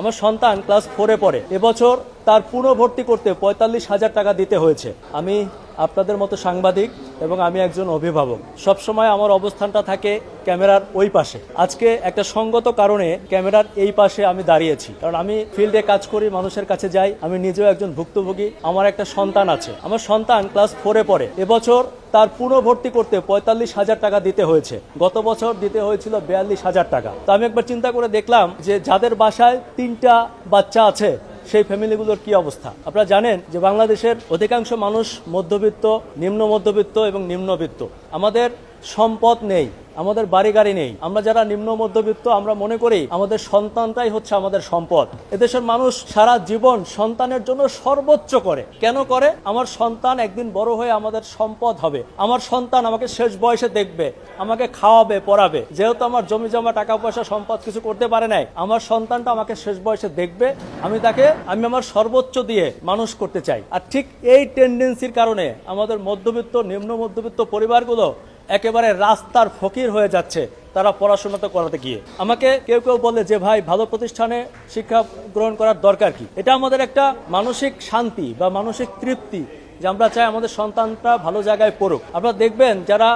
আমার সন্তান ক্লাস 4-এ পড়ে। এবছর তার পুনর্ভর্তি করতে 45,000 টাকা দিতে হয়েছে। আমি আপনাদের মতো সাংবাদিক এবং আমি একজন অভিভাবক, সবসময় আমার অবস্থানটা থাকে ক্যামেরার ওই পাশে। আজকে একটা সঙ্গত কারণে ক্যামেরার এই পাশে আমি দাঁড়িয়েছি, কারণ আমি ফিল্ডে কাজ করি, মানুষের কাছে যাই। আমি নিজেও একজন ভুক্তভোগী। আমার একটা সন্তান আছে। আমার সন্তান ক্লাস 4-এ পড়ে। এবছর তার পুনর্ভর্তি করতে 45,000 টাকা দিতে হয়েছে। গত বছর দিতে হয়েছিল 42,000 টাকা। তো আমি একবার চিন্তা করে দেখলাম যে যাদের বাসায় 3টা বাচ্চা আছে সেই ফ্যামিলিগুলোর কি অবস্থা। আপনারা জানেন যে বাংলাদেশের অধিকাংশ মানুষ মধ্যবিত্ত, নিম্ন মধ্যবিত্ত এবং নিম্নবিত্ত। আমাদের সম্পদ নেই, আমাদের বাড়ি গাড়ি নেই। আমরা যারা নিম্ন মধ্যবিত্ত আমরা মনে করি আমাদের সন্তানটাই হচ্ছে আমাদের সম্পদ। এদেশের মানুষ সারা জীবন সন্তানের জন্য সর্বোচ্চ করে। কেন করে? আমার সন্তান একদিন বড় হয়ে আমাদের সম্পদ হবে। আমার সন্তান আমাকে শেষ বয়সে দেখবে, আমাকে খাওয়াবে, পড়াবে। যেহেতু আমার জমি জমা, টাকা পয়সা, সম্পদ কিছু করতে পারে নাই, আমার সন্তানটা আমাকে শেষ বয়সে দেখবে। আমি আমার সর্বোচ্চ দিয়ে মানুষ করতে চাই। আর ঠিক এই টেন্ডেন্সির কারণে আমাদের মধ্যবিত্ত, নিম্ন মধ্যবিত্ত পরিবারগুলো একেবারে রাস্তার ফকির হয়ে যাচ্ছে তারা পড়াশোনা তো করাতে গিয়ে। আমাকে কেউ কেউ বলে যে ভাই, ভালো প্রতিষ্ঠানে শিক্ষা গ্রহণ করার দরকার কি? এটা আমাদের একটা মানসিক শান্তি বা মানসিক তৃপ্তি যে আমরা চাই আমাদের সন্তানটা ভালো জায়গায় পড়ুক। আপনারা দেখবেন যারা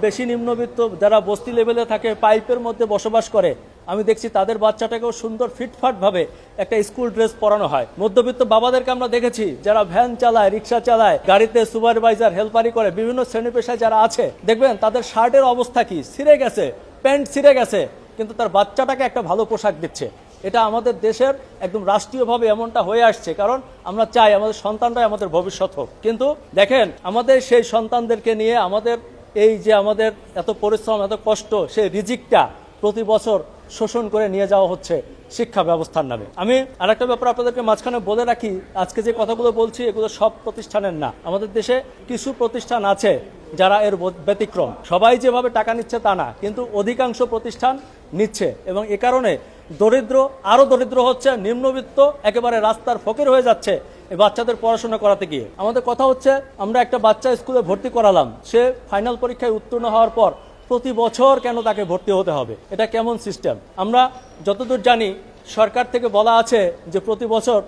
বেশি নিম্নবিত্ত, যারা বস্তি লেভেলে থাকে, পাইপের মধ্যে বসবাস করে, আমি দেখছি তাদের বাচ্চাটাকেও সুন্দর ফিটফাট ভাবে একটা স্কুল ড্রেস পরানো হয়। মধ্যবিত্ত বাবাদেরকে আমরা দেখেছি যারা ভ্যান চালায়, রিক্সা চালায়, গাড়িতে সুপারভাইজার, হেল্পারি করে, বিভিন্ন শ্রেণী পেশায় যারা আছে, দেখবেন তাদের শার্টের অবস্থা কি, ছিঁড়ে গেছে, প্যান্ট ছিঁড়ে গেছে, কিন্তু তার বাচ্চাটাকে একটা ভালো পোশাক দিচ্ছে। এটা আমাদের দেশের একদম রাষ্ট্রীয়ভাবে এমনটা হয়ে আসছে, কারণ আমরা চাই আমাদের সন্তানরাই আমাদের ভবিষ্যৎ হোক। কিন্তু দেখেন আমাদের সেই সন্তানদেরকে নিয়ে আমাদের এই যে আমাদের এত পরিশ্রম, এত কষ্ট, সেই রিজিকটা প্রতি বছর শোষণ করে নিয়ে যাওয়া হচ্ছে শিক্ষা ব্যবস্থার নামে। আমি আরেকটা ব্যাপার আপনাদেরকে মাঝখানে বলে রাখি, আজকে যে কথাগুলো বলছি এগুলো সব প্রতিষ্ঠানের না। আমাদের দেশে কিছু প্রতিষ্ঠান আছে যারা এর ব্যতিক্রম। সবাই যেভাবে টাকা নিচ্ছে তা না, কিন্তু অধিকাংশ প্রতিষ্ঠান নিচ্ছে, এবং এ কারণে দরিদ্র আরো দরিদ্র হচ্ছে, নিম্নবিত্ত একেবারে রাস্তার ফকির হয়ে যাচ্ছে এই বাচ্চাদের পড়াশোনা করাতে গিয়ে। আমাদের কথা হচ্ছে, আমরা একটা বাচ্চা স্কুলে ভর্তি করালাম, সে ফাইনাল পরীক্ষায় উত্তীর্ণ হওয়ার পর প্রতি বছর কেন তাকে ভর্তি হতে হবে? এটা কেমন সিস্টেম? আমরা যতদূর জানি সরকার থেকে বলা আছে যে প্রতি বছর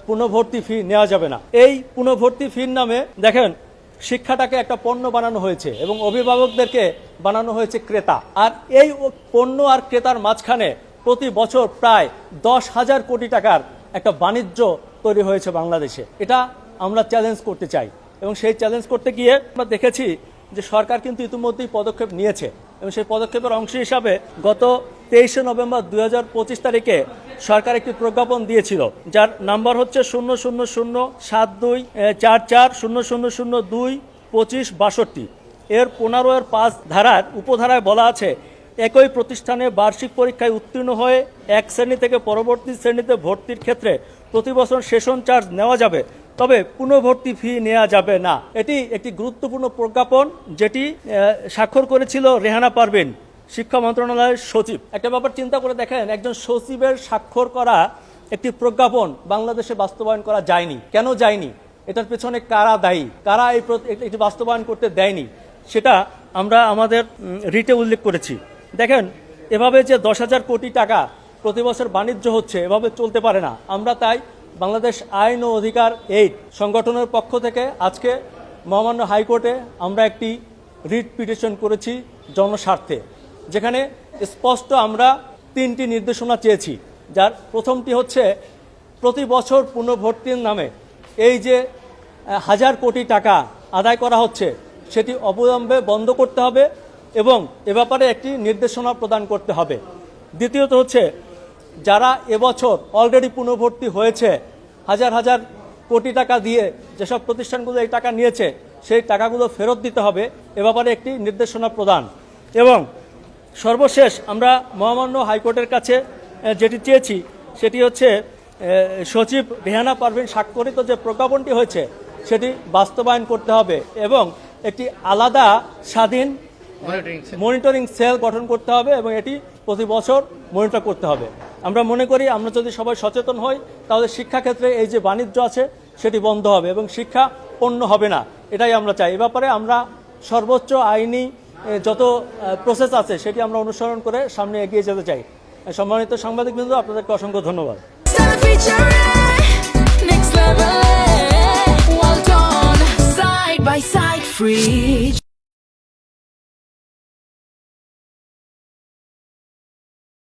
পুনর্ভর্তি ফি নেওয়া যাবে না। এই পুনর্ভর্তি ফির নামে দেখেন শিক্ষাটাকে একটা পণ্য বানানো হয়েছে এবং অভিভাবকদেরকে বানানো হয়েছে ক্রেতা। আর এই পণ্য আর ক্রেতার মাঝখানে প্রতি বছর প্রায় 10,000 কোটি টাকার একটা বাণিজ্য তৈরি হয়েছে বাংলাদেশে। এটা আমরা চ্যালেঞ্জ করতে চাই, এবং সেই চ্যালেঞ্জ করতে গিয়ে আমরা দেখেছি যে সরকার কিন্তু ইতিমধ্যেই পদক্ষেপ নিয়েছে, এবং সেই পদক্ষেপের অংশ হিসাবে গত 23শে নভেম্বর 2025 তারিখে সরকার একটি প্রজ্ঞাপন দিয়েছিল, যার নাম্বার হচ্ছে 000724400022562। এর 15-5 ধারার উপধারায় বলা আছে, একই প্রতিষ্ঠানে বার্ষিক পরীক্ষায় উত্তীর্ণ হয়ে এক শ্রেণী থেকে পরবর্তী শ্রেণীতে ভর্তির ক্ষেত্রে প্রতি বছর সেশন চার্জ নেওয়া যাবে, তবে পুনর্ভর্তি ফি নেওয়া যাবে না। এটি একটি গুরুত্বপূর্ণ প্রজ্ঞাপন যেটি স্বাক্ষর করেছিল রেহানা পারভীন, শিক্ষা মন্ত্রণালয়ের সচিব। একটা ব্যাপার চিন্তা করে দেখেন, একজন সচিবের স্বাক্ষর করা একটি প্রজ্ঞাপন বাংলাদেশে বাস্তবায়ন করা যায়নি। কেন যায়নি? এটার পেছনে কারা দায়ী, কারা এটি বাস্তবায়ন করতে দেয়নি, সেটা আমরা আমাদের রিটে উল্লেখ করেছি। দেখেন এভাবে যে 10,000 কোটি টাকা প্রতি বছর বাণিজ্য হচ্ছে, এভাবে চলতে পারে না। আমরা তাই বাংলাদেশ আইন ও অধিকার এইড সংগঠনের পক্ষ থেকে আজকে মহামান্য হাইকোর্টে আমরা একটি রিট পিটিশন করেছি জনস্বার্থে, যেখানে স্পষ্ট আমরা 3টি নির্দেশনা চেয়েছি। যার প্রথমটি হচ্ছে, প্রতি বছর পুনর্ভর্তির নামে এই যে 1,000 কোটি টাকা আদায় করা হচ্ছে সেটি অবিলম্বে বন্ধ করতে হবে এবং এ ব্যাপারে একটি নির্দেশনা প্রদান করতে হবে। দ্বিতীয়ত হচ্ছে, যারা এবছর অলরেডি পুনর্ভর্তি হয়েছে, হাজার হাজার কোটি টাকা দিয়ে যেসব প্রতিষ্ঠানগুলো এই টাকা নিয়েছে সেই টাকাগুলো ফেরত দিতে হবে, এ ব্যাপারে একটি নির্দেশনা প্রদান। এবং সর্বশেষ আমরা মহামান্য হাইকোর্টের কাছে যেটি চেয়েছি সেটি হচ্ছে, সচিব রেহানা পারভীন স্বাক্ষরিত যে প্রজ্ঞাপনটি হয়েছে সেটি বাস্তবায়ন করতে হবে এবং একটি আলাদা স্বাধীন মনিটরিং সেল গঠন করতে হবে এবং এটি প্রতি বছর মনিটর করতে হবে। আমরা মনে করি আমরা যদি সবাই সচেতন হই তাহলে শিক্ষাক্ষেত্রে এই যে বাণিজ্য আছে সেটি বন্ধ হবে এবং শিক্ষা পণ্য হবে না, এটাই আমরা চাই। এ ব্যাপারে আমরা সর্বোচ্চ আইনি যত প্রসেস আছে সেটি আমরা অনুসরণ করে সামনে এগিয়ে যেতে চাই। সম্মানিত সাংবাদিকবৃন্দ, আপনাদেরকে অসংখ্য ধন্যবাদ। Stella featuring next level. Well done, side by side, free.